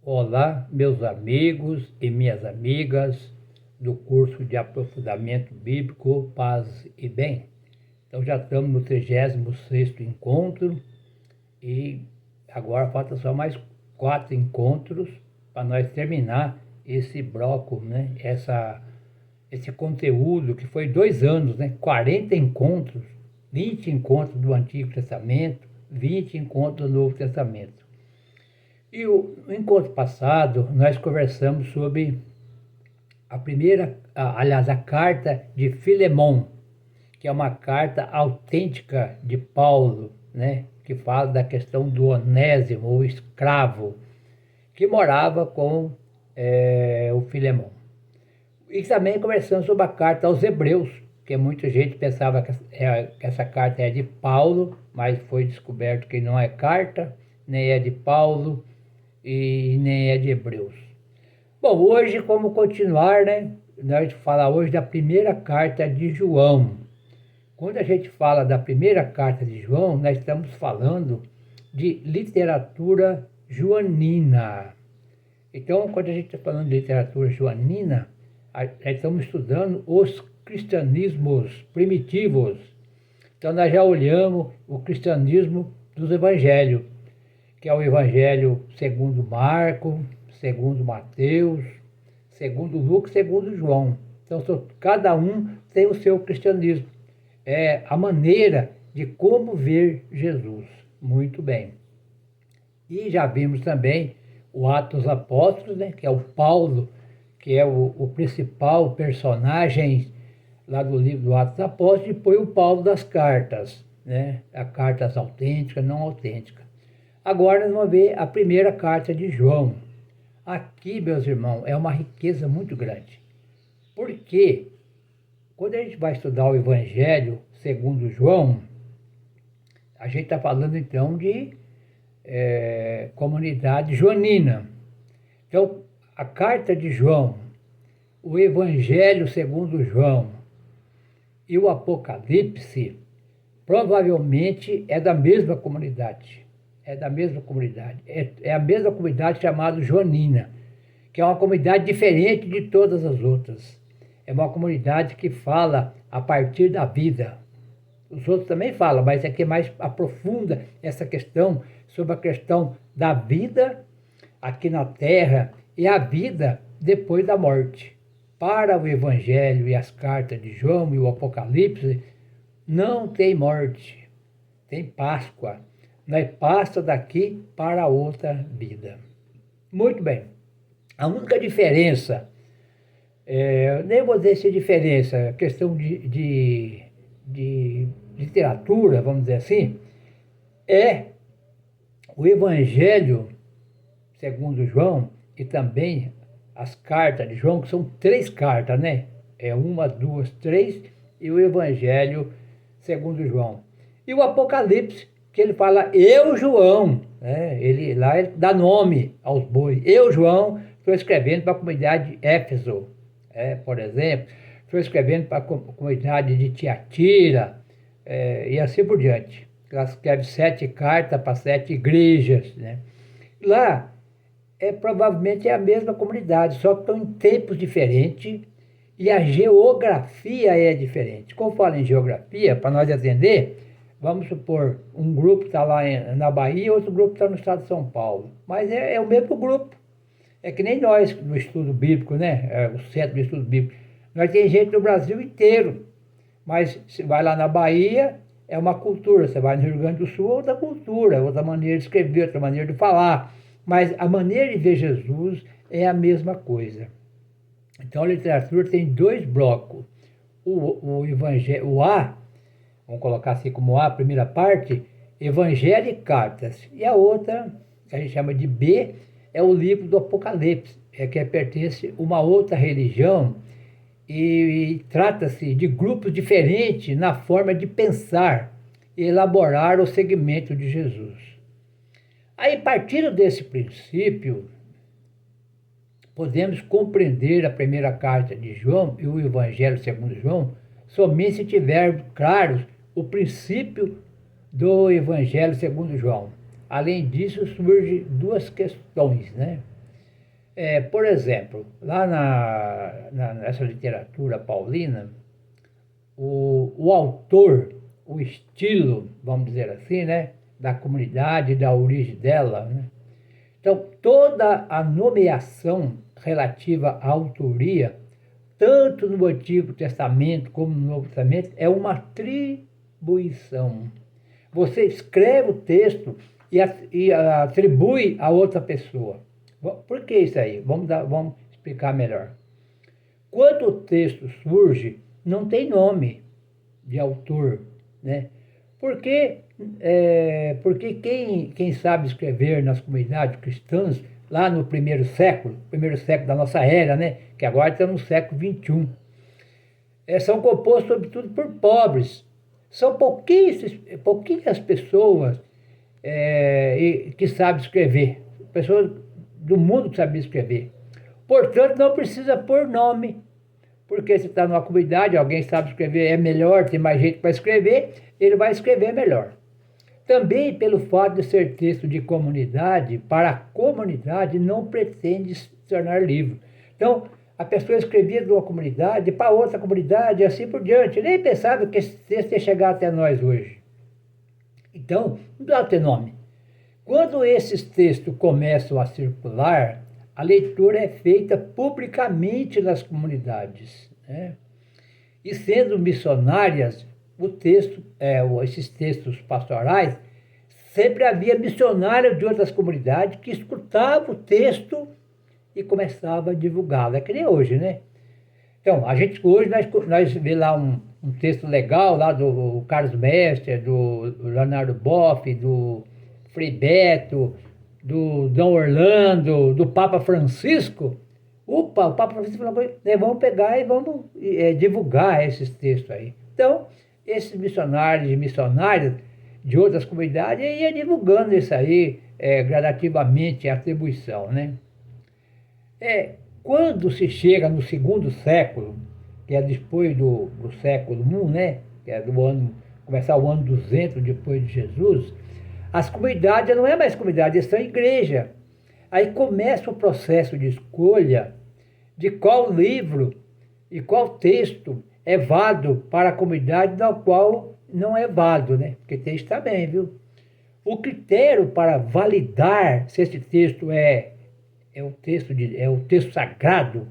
Olá, meus amigos e minhas amigas do curso de aprofundamento bíblico Paz e Bem. Então já estamos no 36º encontro e agora falta só mais 4 encontros para nós terminar esse bloco, né? Esse conteúdo que foi 2 anos, né? 40 encontros, 20 encontros do Antigo Testamento, 20 encontros do Novo Testamento. E no encontro passado, nós conversamos sobre a carta de Filemão, que é uma carta autêntica de Paulo, né? Que fala da questão do Onésimo, o escravo, que morava com o Filemão. E também conversamos sobre a carta aos Hebreus, que muita gente pensava que essa carta é de Paulo, mas foi descoberto que não é carta, nem é de Paulo, e nem é de Hebreus. Bom, hoje, como continuar, né? Nós vamos falar hoje da primeira carta de João. Quando a gente fala da primeira carta de João, nós estamos falando de literatura joanina. Então, quando a gente está falando de literatura joanina, nós estamos estudando os cristianismos primitivos. Então, nós já olhamos o cristianismo dos evangelhos, que é o Evangelho segundo Marcos, segundo Mateus, segundo Lucas, segundo João. Então, cada um tem o seu cristianismo. É a maneira de como ver Jesus. Muito bem. E já vimos também o Atos dos Apóstolos, né, que é o Paulo, que é o principal personagem lá do livro do Atos dos Apóstolos, e depois o Paulo das cartas, né, as cartas autênticas, não autênticas. Agora nós vamos ver a primeira carta de João. Aqui, meus irmãos, é uma riqueza muito grande. Porque quando a gente vai estudar o Evangelho segundo João, a gente está falando então de comunidade joanina. Então, a carta de João, o Evangelho segundo João e o Apocalipse provavelmente é da mesma comunidade. É da mesma comunidade. É a mesma comunidade chamada joanina, que é uma comunidade diferente de todas as outras. É uma comunidade que fala a partir da vida. Os outros também falam, mas é que mais aprofunda essa questão sobre a questão da vida aqui na Terra e a vida depois da morte. Para o Evangelho e as cartas de João e o Apocalipse, não tem morte, tem Páscoa. Nós passa daqui para outra vida. Muito bem. A única diferença, nem vou dizer se é diferença, questão de literatura, vamos dizer assim, é o Evangelho segundo João e também as cartas de João, que são 3 cartas, né? É 1, 2, 3, e o Evangelho segundo João. E o Apocalipse, que ele fala, eu, João, né? Ele dá nome aos bois. Eu, João, estou escrevendo para a comunidade de Éfeso, por exemplo. Estou escrevendo para a comunidade de Tiatira, e assim por diante. Ela escreve 7 cartas para 7 igrejas, né? Lá, provavelmente é a mesma comunidade, só que estão em tempos diferentes e a geografia é diferente. Como falo em geografia, para nós atender, vamos supor, um grupo está lá na Bahia, outro grupo está no estado de São Paulo. Mas é o mesmo grupo. É que nem nós no estudo bíblico, né? O centro do estudo bíblico. Nós tem gente no Brasil inteiro. Mas você vai lá na Bahia, é uma cultura. Você vai no Rio Grande do Sul, é outra cultura, outra maneira de escrever, outra maneira de falar. Mas a maneira de ver Jesus é a mesma coisa. Então a literatura tem 2 blocos. O Evangelho, o A, vamos colocar assim como A primeira parte, Evangelho e Cartas. E a outra, que a gente chama de B, é o livro do Apocalipse, que pertence a uma outra religião e trata-se de grupos diferentes na forma de pensar e elaborar o segmento de Jesus. Aí, partindo desse princípio, podemos compreender a primeira carta de João e o Evangelho segundo João somente se tivermos claros o princípio do Evangelho segundo João. Além disso, surgem 2 questões, né? Por exemplo, lá nessa literatura paulina, o autor, o estilo, vamos dizer assim, né, da comunidade, da origem dela, né? Então, toda a nomeação relativa à autoria, tanto no Antigo Testamento como no Novo Testamento, é uma atribuição. Você escreve o texto e atribui a outra pessoa. Por que isso aí? Vamos explicar melhor. Quando o texto surge, não tem nome de autor, né? Porque, porque quem sabe escrever nas comunidades cristãs, lá no primeiro século da nossa era, né? Que agora estamos no século XXI, são compostos sobretudo por pobres. São pouquinhas pessoas que sabem escrever, pessoas do mundo que sabem escrever. Portanto, não precisa pôr nome, porque se está numa comunidade, alguém sabe escrever, é melhor, tem mais gente para escrever, ele vai escrever melhor. Também pelo fato de ser texto de comunidade, para a comunidade não pretende se tornar livro. Então, a pessoa escrevia de uma comunidade para outra comunidade e assim por diante. Nem pensava que esse texto ia chegar até nós hoje. Então, não dá ter nome. Quando esses textos começam a circular, a leitura é feita publicamente nas comunidades, né? E sendo missionárias, esses textos pastorais, sempre havia missionários de outras comunidades que escutavam o texto e começavam a divulgá-lo. É que nem hoje, né? Então, a gente hoje, nós vê lá um texto legal lá do Carlos Mestre, do Leonardo Boff, do Frei Beto, do Dom Orlando, do Papa Francisco. Opa, o Papa Francisco falou, né, vamos pegar e vamos divulgar esses textos aí. Então, esses missionários e missionárias de outras comunidades iam divulgando isso aí gradativamente, a atribuição, né? Quando se chega no segundo século, que é depois do século I, né? Que é começar o ano 200 depois de Jesus, as comunidades não é mais comunidade, são igreja. Aí começa o processo de escolha de qual livro e qual texto é válido para a comunidade, da qual não é válido, né? Porque texto também, viu? O critério para validar se esse texto é o texto sagrado,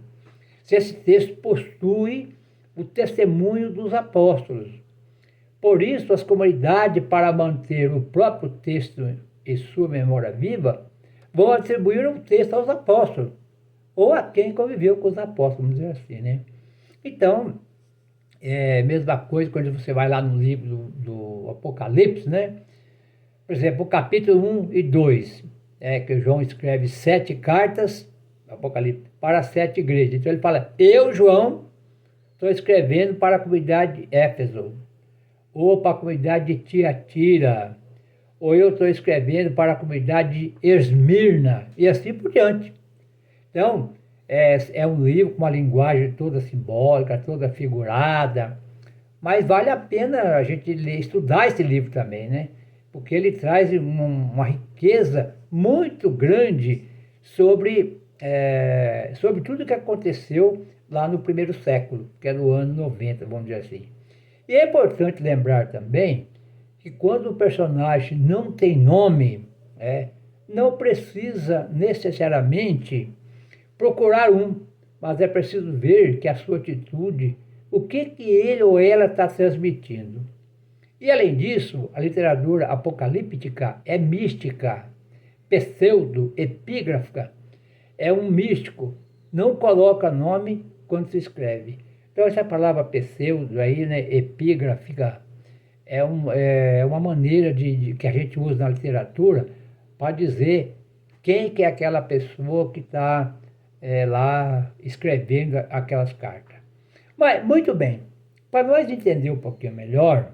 se esse texto possui o testemunho dos apóstolos. Por isso, as comunidades, para manter o próprio texto e sua memória viva, vão atribuir um texto aos apóstolos, ou a quem conviveu com os apóstolos, vamos dizer assim, né? Então, mesma coisa quando você vai lá no livro do Apocalipse, né? Por exemplo, o capítulo 1 e 2, que João escreve 7 cartas, Apocalipse, para 7 igrejas. Então ele fala, eu, João, estou escrevendo para a comunidade de Éfeso, ou para a comunidade de Tiatira, ou eu estou escrevendo para a comunidade de Esmirna, e assim por diante. Então, é um livro com uma linguagem toda simbólica, toda figurada, mas vale a pena a gente estudar esse livro também, né? Porque ele traz uma riqueza muito grande sobre tudo que aconteceu lá no primeiro século, que é no ano 90, vamos dizer assim. E é importante lembrar também que quando o personagem não tem nome, não precisa necessariamente procurar mas é preciso ver que a sua atitude, o que ele ou ela está transmitindo. E além disso, a literatura apocalíptica é mística, pseudo-epígrafa, é um místico, não coloca nome quando se escreve. Então essa palavra pseudo aí, né, epígrafica, é uma maneira que a gente usa na literatura para dizer quem que é aquela pessoa que está lá escrevendo aquelas cartas. Mas, muito bem, para nós entender um pouquinho melhor,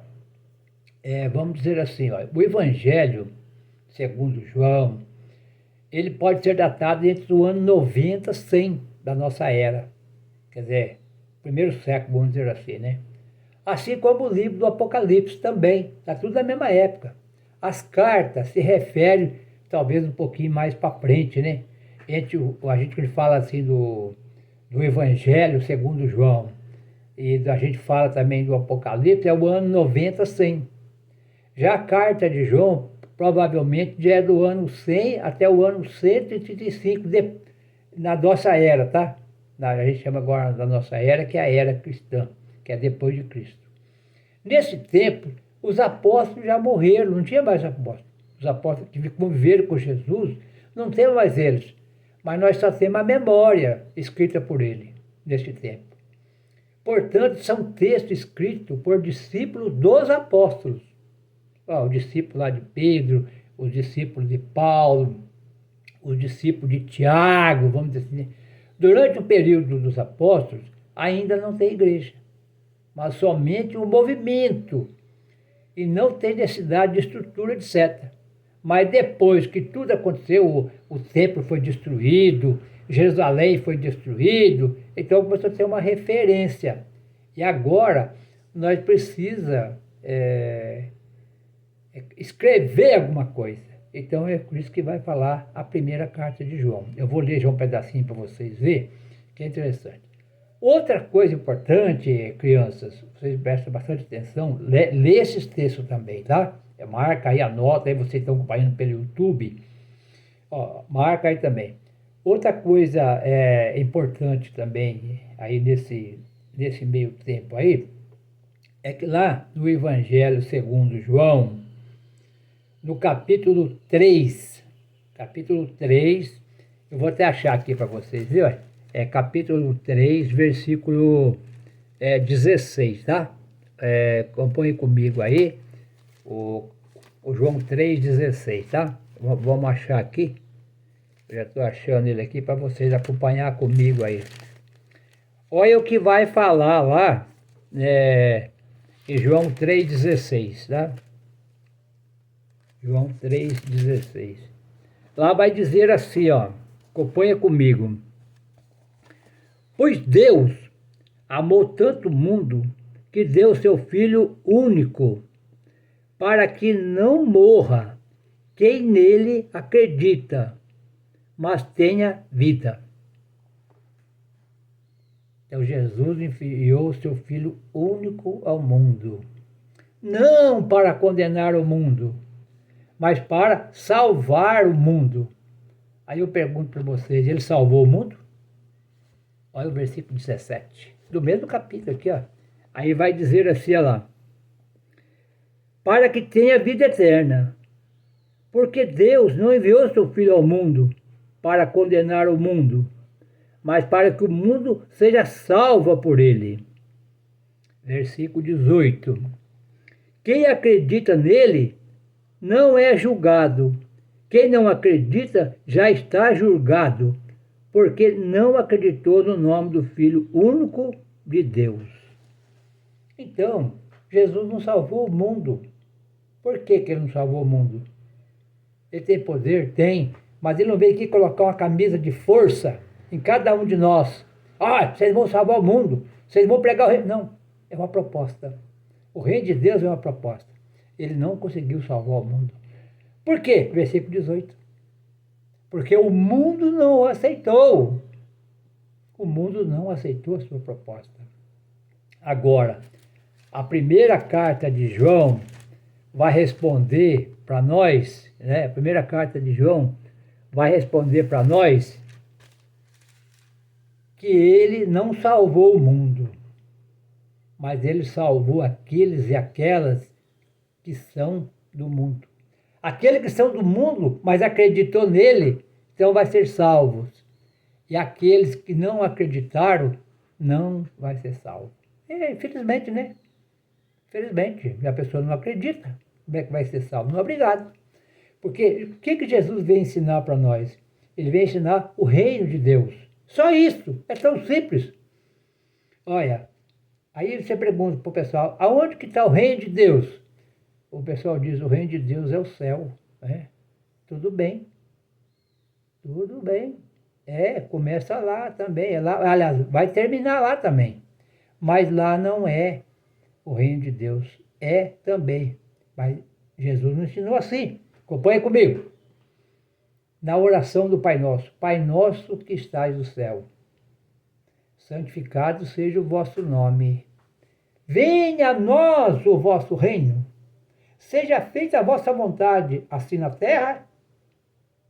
vamos dizer assim, ó, o Evangelho, segundo João, ele pode ser datado entre o ano 90 e 100 da nossa era. Quer dizer, primeiro século, vamos dizer assim, né? Assim como o livro do Apocalipse também, está tudo na mesma época. As cartas se referem talvez um pouquinho mais para frente, né? a gente que fala assim do Evangelho segundo João, e a gente fala também do Apocalipse, é o ano 90, 100. Já a carta de João provavelmente já é do ano 100 até o ano 135 na nossa era, tá? A gente chama agora da nossa era, que é a era cristã, que é depois de Cristo. Nesse tempo, os apóstolos já morreram, não tinha mais apóstolos. Os apóstolos que conviveram com Jesus, não tem mais eles. Mas nós só temos a memória escrita por ele, nesse tempo. Portanto, são textos escritos por discípulos dos apóstolos. O discípulo lá de Pedro, os discípulos de Paulo, os discípulos de Tiago, vamos dizer assim. Durante o período dos apóstolos, ainda não tem igreja, mas somente um movimento, e não tem necessidade de estrutura, etc. Mas depois que tudo aconteceu, o templo foi destruído, Jerusalém foi destruído, então começou a ter uma referência. E agora nós precisamos escrever alguma coisa. Então é por isso que vai falar a primeira carta de João. Eu vou ler já um pedacinho para vocês verem, que é interessante. Outra coisa importante, crianças, vocês prestem bastante atenção, lê esses textos também, tá? Marca aí, anota, aí vocês estão acompanhando pelo YouTube, marca aí também. Outra coisa importante também, aí nesse meio tempo aí, é que lá no Evangelho segundo João, no capítulo 3, eu vou até achar aqui para vocês, viu? Capítulo 3, versículo 16, tá? Acompanhe comigo aí, o João 3,16, tá? Vamos achar aqui, eu já estou achando ele aqui para vocês acompanhar comigo aí. Olha o que vai falar lá em João 3,16, tá? João 3,16. Lá vai dizer assim, acompanha comigo. Pois Deus amou tanto o mundo que deu seu Filho único, para que não morra quem nele acredita, mas tenha vida. Então Jesus enviou seu Filho único ao mundo, não para condenar o mundo, mas para salvar o mundo. Aí eu pergunto para vocês, ele salvou o mundo? Olha o versículo 17, do mesmo capítulo aqui, Aí vai dizer assim, lá, para que tenha vida eterna, porque Deus não enviou seu Filho ao mundo para condenar o mundo, mas para que o mundo seja salvo por ele. Versículo 18. Quem acredita nele não é julgado. Quem não acredita já está julgado, porque não acreditou no nome do Filho único de Deus. Então, Jesus não salvou o mundo. Por que ele não salvou o mundo? Ele tem poder? Tem, mas ele não veio aqui colocar uma camisa de força em cada um de nós. Vocês vão salvar o mundo, vocês vão pregar o reino. Não, é uma proposta. O reino de Deus é uma proposta. Ele não conseguiu salvar o mundo. Por quê? Versículo 18. Porque o mundo não aceitou. O mundo não aceitou a sua proposta. Agora, a primeira carta de João vai responder para nós, a primeira carta de João vai responder para nós que ele não salvou o mundo, mas ele salvou aqueles e aquelas que são do mundo. Aqueles que são do mundo, mas acreditou nele, então vai ser salvos. E aqueles que não acreditaram, não vai ser salvo. Infelizmente, né? Infelizmente, a pessoa não acredita. Como é que vai ser salvo? Não, obrigado. Porque o que Jesus vem ensinar para nós? Ele vem ensinar o reino de Deus. Só isso. É tão simples. Olha, aí você pergunta para o pessoal, aonde que está o reino de Deus? O pessoal diz, o reino de Deus é o céu. Tudo bem. Tudo bem. Começa lá também. Aliás, vai terminar lá também. Mas lá não é o reino de Deus. É também. Mas Jesus não ensinou assim. Acompanhe comigo. na oração do Pai Nosso. Pai Nosso que estais no céu, santificado seja o vosso nome. Venha a nós o vosso reino. Seja feita a vossa vontade, assim na terra,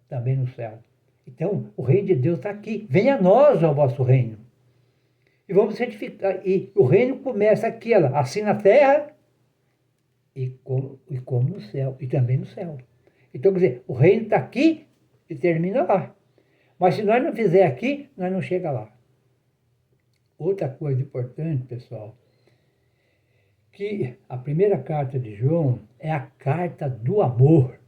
também no céu. Então, o reino de Deus está aqui. Venha a nós o vosso reino. E vamos santificar. E o reino começa aqui, assim na terra, e como no céu, e também no céu. Então, quer dizer, o reino está aqui e termina lá. Mas se nós não fizer aqui, nós não chega lá. Outra coisa importante, pessoal, que a primeira carta de João é a carta do amor.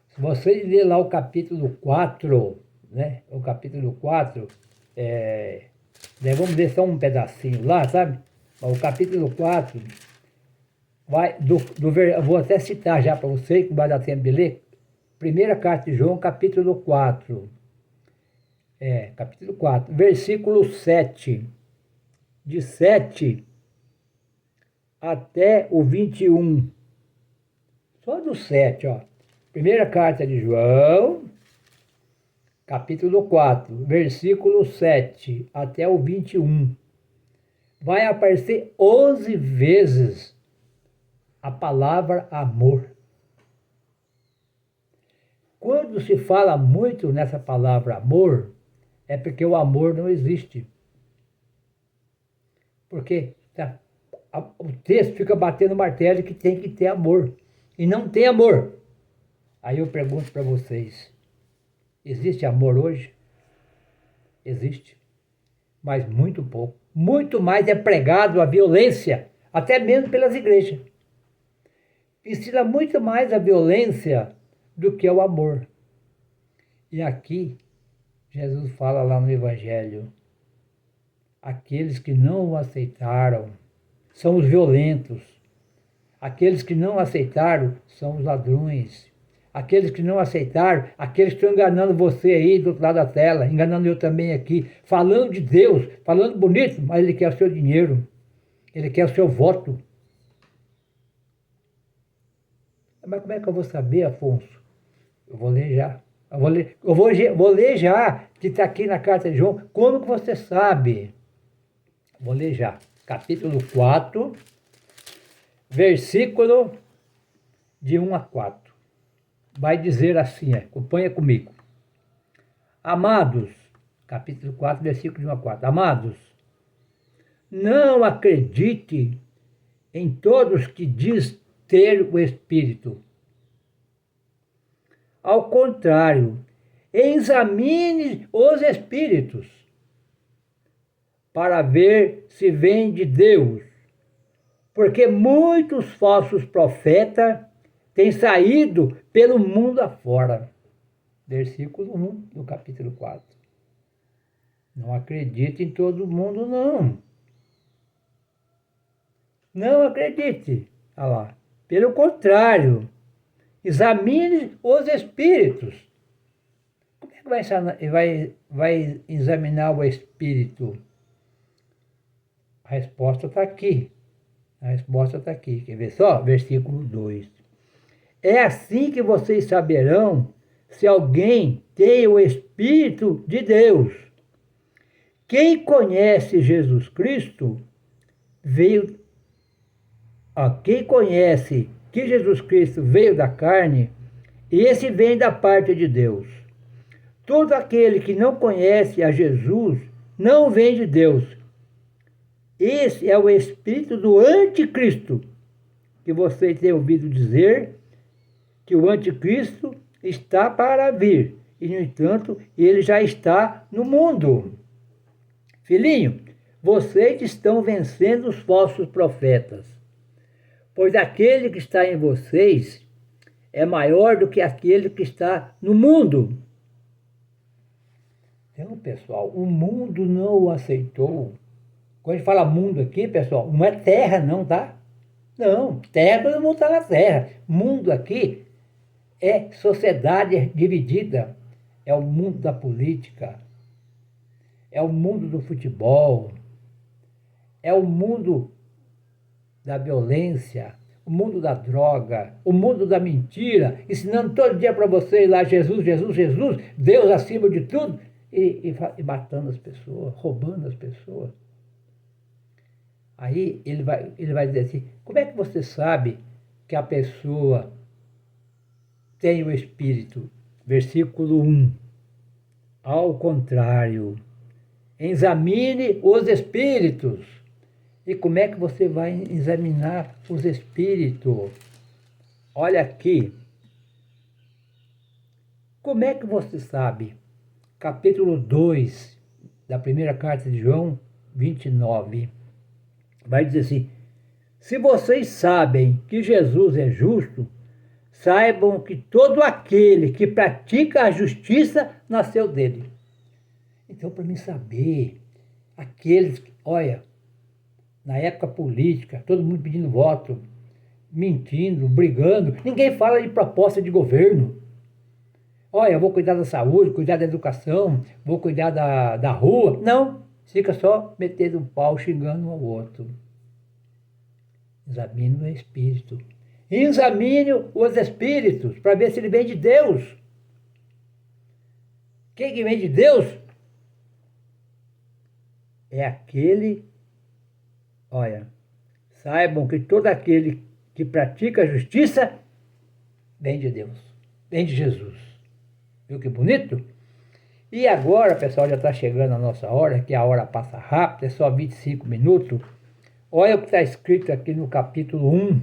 Se você ler lá o capítulo 4, né? O capítulo 4, vamos ver só um pedacinho lá, sabe? O capítulo 4, vou até citar já para você, que não vai dar tempo de ler. Primeira carta de João, capítulo 4. Capítulo 4, versículo 7. De 7 até o 21. Só do 7, ó. Primeira carta de João, capítulo 4, versículo 7 até o 21. Vai aparecer 11 vezes a palavra amor. Quando se fala muito nessa palavra amor, é porque o amor não existe. Porque o texto fica batendo martelo que tem que ter amor. E não tem amor. Aí eu pergunto para vocês, existe amor hoje? Existe. Mas muito pouco. Muito mais é pregado a violência, até mesmo pelas igrejas. Ensina muito mais a violência do que o amor. E aqui, Jesus fala lá no Evangelho, aqueles que não o aceitaram são os violentos. Aqueles que não aceitaram são os ladrões. Aqueles que não aceitaram, aqueles que estão enganando você aí do outro lado da tela, enganando eu também aqui, falando de Deus, falando bonito, mas ele quer o seu dinheiro, ele quer o seu voto. Mas como é que eu vou saber, Afonso? Eu vou ler já. Vou ler já, que está aqui na carta de João. Como que você sabe? Vou ler já. Capítulo 4, versículo de 1 a 4. Vai dizer assim, acompanha comigo. Amados, capítulo 4, versículo de 1 a 4. Amados, não acredite em todos que diz ter o Espírito. Ao contrário, examine os Espíritos para ver se vem de Deus, porque muitos falsos profetas têm saído pelo mundo afora. Versículo 1 do capítulo 4. Não acredite em todo mundo, não. Não acredite. Olha lá. Pelo contrário, examine os espíritos. Como é que vai examinar o espírito? A resposta está aqui. A resposta está aqui. Quer ver só? Versículo 2. É assim que vocês saberão se alguém tem o Espírito de Deus. Quem conhece Jesus Cristo quem conhece que Jesus Cristo veio da carne, esse vem da parte de Deus. Todo aquele que não conhece a Jesus não vem de Deus. Esse é o espírito do anticristo, que vocês têm ouvido dizer que o anticristo está para vir, e no entanto ele já está no mundo. Filhinho, vocês estão vencendo os falsos profetas, pois aquele que está em vocês é maior do que aquele que está no mundo. Então, pessoal, o mundo não o aceitou. Quando a gente fala mundo aqui, pessoal, não é terra não, tá? Não, terra todo mundo está na terra. Mundo aqui é sociedade dividida. É o mundo da política, é o mundo do futebol, é o mundo da violência. o mundo da droga, o mundo da mentira, ensinando todo dia para vocês lá Jesus, Jesus, Jesus, Deus acima de tudo, e matando as pessoas, roubando as pessoas. Aí ele vai dizer assim, como é que você sabe que a pessoa tem o Espírito? Versículo 1. Ao contrário, examine os espíritos. E como é que você vai examinar os espíritos? Olha aqui. Como é que você sabe? Capítulo 2 da primeira carta de João, 29. Vai dizer assim, se vocês sabem que Jesus é justo, saibam que todo aquele que pratica a justiça nasceu dele. Então, para mim saber, aqueles que, olha, na época política, todo mundo pedindo voto, mentindo, brigando, ninguém fala de proposta de governo. Olha, eu vou cuidar da saúde, cuidar da educação, vou cuidar da rua. Não, fica só metendo um pau, xingando um ao outro. Examine o espírito. Examine os espíritos para ver se ele vem de Deus. Quem que vem de Deus? É aquele, olha, saibam que todo aquele que pratica a justiça vem de Deus, vem de Jesus. Viu que bonito? E agora, pessoal, já está chegando a nossa hora, que a hora passa rápido, é só 25 minutos. Olha o que está escrito aqui no capítulo 1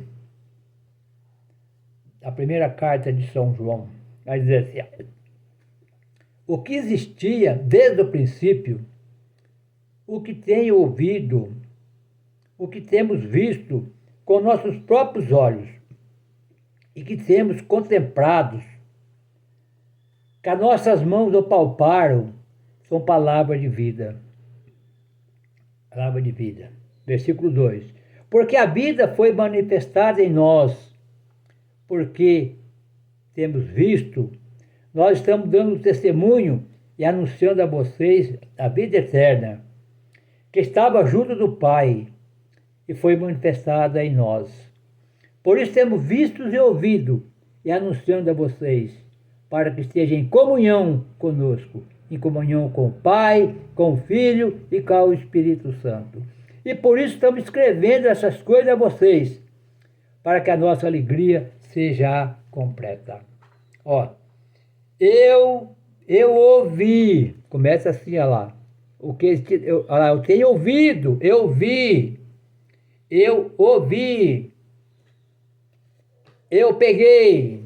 da primeira carta de São João. Vai dizer assim, o que existia desde o princípio, o que tenho ouvido, o que temos visto com nossos próprios olhos e que temos contemplado, que as nossas mãos o palparam, são palavras de vida. Palavra de vida. Versículo 2. Porque a vida foi manifestada em nós, porque temos visto, nós estamos dando testemunho e anunciando a vocês a vida eterna, que estava junto do Pai e foi manifestada em nós. Por isso temos visto e ouvido e anunciando a vocês, para que estejam em comunhão conosco, em comunhão com o Pai, com o Filho e com o Espírito Santo. E por isso estamos escrevendo essas coisas a vocês, para que a nossa alegria seja completa. Ó, eu ouvi, começa assim, olha lá, eu tenho ouvido, eu vi, eu ouvi, eu peguei,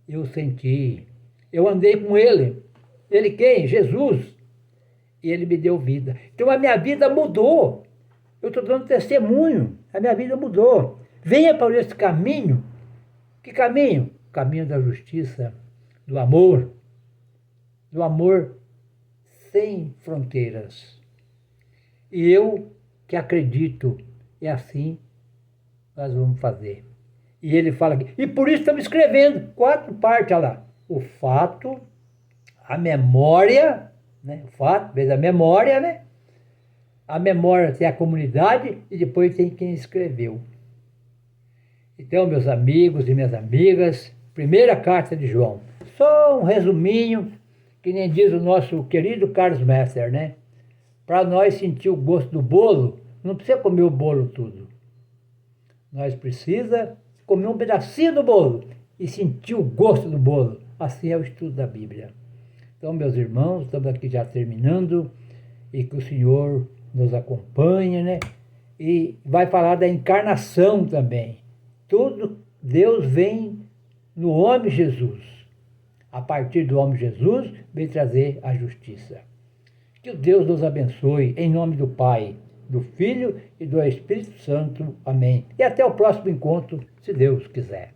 eu senti, eu andei com ele. Ele quem? Jesus. E ele me deu vida. Então a minha vida mudou. Eu estou dando testemunho. A minha vida mudou. Venha para esse caminho. Que caminho? O caminho da justiça, do amor sem fronteiras. E eu que acredito, é assim nós vamos fazer. E ele fala aqui, e por isso estamos escrevendo 4 partes, olha lá. O fato, a memória, né? O fato, vezes a memória, né? A memória tem a comunidade e depois tem quem escreveu. Então, meus amigos e minhas amigas, primeira carta de João. Só um resuminho, que nem diz o nosso querido Carlos Messer, né? Para nós sentir o gosto do bolo, não precisa comer o bolo tudo. Nós precisamos comer um pedacinho do bolo e sentir o gosto do bolo. Assim é o estudo da Bíblia. Então, meus irmãos, estamos aqui já terminando e que o Senhor nos acompanhe, né? E vai falar da encarnação também. Tudo, Deus vem no homem Jesus. A partir do homem Jesus, vem trazer a justiça. Que Deus nos abençoe, em nome do Pai, do Filho e do Espírito Santo. Amém. E até o próximo encontro, se Deus quiser.